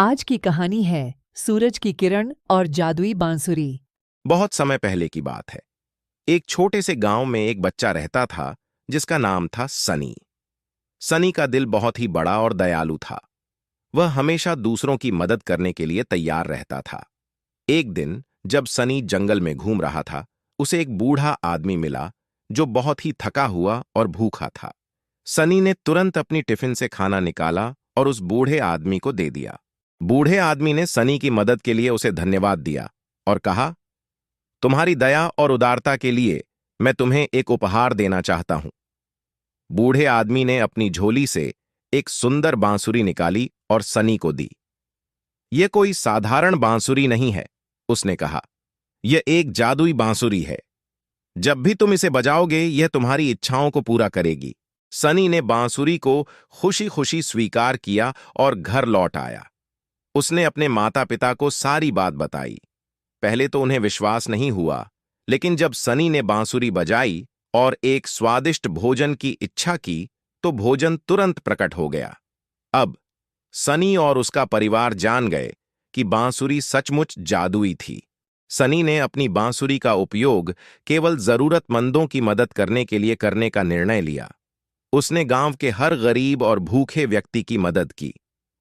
आज की कहानी है सूरज की किरण और जादुई बांसुरी। बहुत समय पहले की बात है। एक छोटे से गांव में एक बच्चा रहता था जिसका नाम था सनी। सनी का दिल बहुत ही बड़ा और दयालु था। वह हमेशा दूसरों की मदद करने के लिए तैयार रहता था। एक दिन जब सनी जंगल में घूम रहा था, उसे एक बूढ़ा आदमी मिला जो बहुत ही थका हुआ और भूखा था। सनी ने तुरंत अपनी टिफिन से खाना निकाला और उस बूढ़े आदमी को दे दिया। बूढ़े आदमी ने सनी की मदद के लिए उसे धन्यवाद दिया और कहा, तुम्हारी दया और उदारता के लिए मैं तुम्हें एक उपहार देना चाहता हूं। बूढ़े आदमी ने अपनी झोली से एक सुंदर बांसुरी निकाली और सनी को दी। यह कोई साधारण बांसुरी नहीं है, उसने कहा। यह एक जादुई बांसुरी है। जब भी तुम इसे बजाओगे, यह तुम्हारी इच्छाओं को पूरा करेगी। सनी ने बांसुरी को खुशी खुशी स्वीकार किया और घर लौट आया। उसने अपने माता पिता को सारी बात बताई। पहले तो उन्हें विश्वास नहीं हुआ, लेकिन जब सनी ने बांसुरी बजाई और एक स्वादिष्ट भोजन की इच्छा की, तो भोजन तुरंत प्रकट हो गया। अब सनी और उसका परिवार जान गए कि बांसुरी सचमुच जादुई थी। सनी ने अपनी बांसुरी का उपयोग केवल जरूरतमंदों की मदद करने के लिए करने का निर्णय लिया। उसने गांव के हर गरीब और भूखे व्यक्ति की मदद की।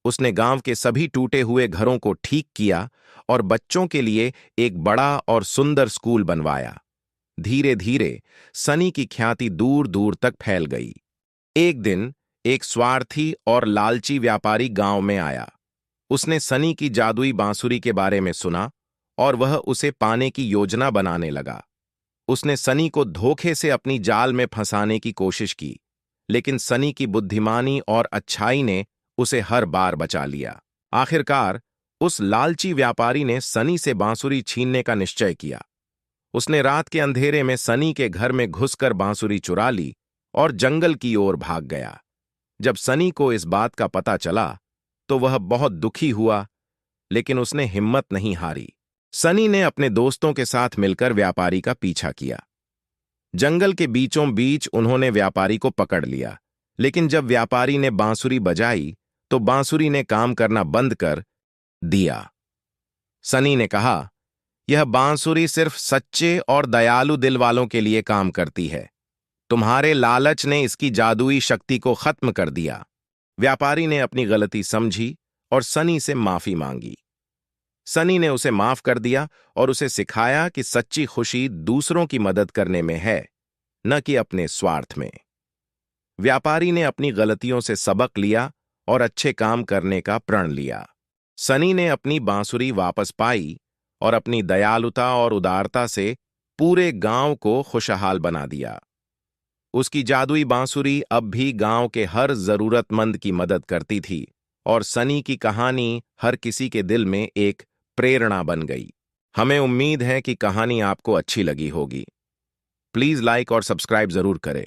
उसने गांव के सभी टूटे हुए घरों को ठीक किया और बच्चों के लिए एक बड़ा और सुंदर स्कूल बनवाया। धीरे धीरे सनी की ख्याति दूर दूर तक फैल गई। एक दिन एक स्वार्थी और लालची व्यापारी गांव में आया। उसने सनी की जादुई बांसुरी के बारे में सुना और वह उसे पाने की योजना बनाने लगा। उसने सनी को धोखे से अपनी जाल में फंसाने की कोशिश की, लेकिन सनी की बुद्धिमानी और अच्छाई ने उसे हर बार बचा लिया। आखिरकार उस लालची व्यापारी ने सनी से बांसुरी छीनने का निश्चय किया। उसने रात के अंधेरे में सनी के घर में घुसकर बांसुरी चुरा ली और जंगल की ओर भाग गया। जब सनी को इस बात का पता चला तो वह बहुत दुखी हुआ, लेकिन उसने हिम्मत नहीं हारी। सनी ने अपने दोस्तों के साथ मिलकर व्यापारी का पीछा किया। जंगल के बीचों बीच उन्होंने व्यापारी को पकड़ लिया, लेकिन जब व्यापारी ने बांसुरी बजाई तो बांसुरी ने काम करना बंद कर दिया। सनी ने कहा, यह बांसुरी सिर्फ सच्चे और दयालु दिल वालों के लिए काम करती है। तुम्हारे लालच ने इसकी जादुई शक्ति को खत्म कर दिया। व्यापारी ने अपनी गलती समझी और सनी से माफी मांगी। सनी ने उसे माफ कर दिया और उसे सिखाया कि सच्ची खुशी दूसरों की मदद करने में है, न कि अपने स्वार्थ में। व्यापारी ने अपनी गलतियों से सबक लिया और अच्छे काम करने का प्रण लिया। सनी ने अपनी बांसुरी वापस पाई और अपनी दयालुता और उदारता से पूरे गांव को खुशहाल बना दिया। उसकी जादुई बांसुरी अब भी गांव के हर जरूरतमंद की मदद करती थी और सनी की कहानी हर किसी के दिल में एक प्रेरणा बन गई। हमें उम्मीद है कि कहानी आपको अच्छी लगी होगी। प्लीज लाइक और सब्सक्राइब जरूर करें।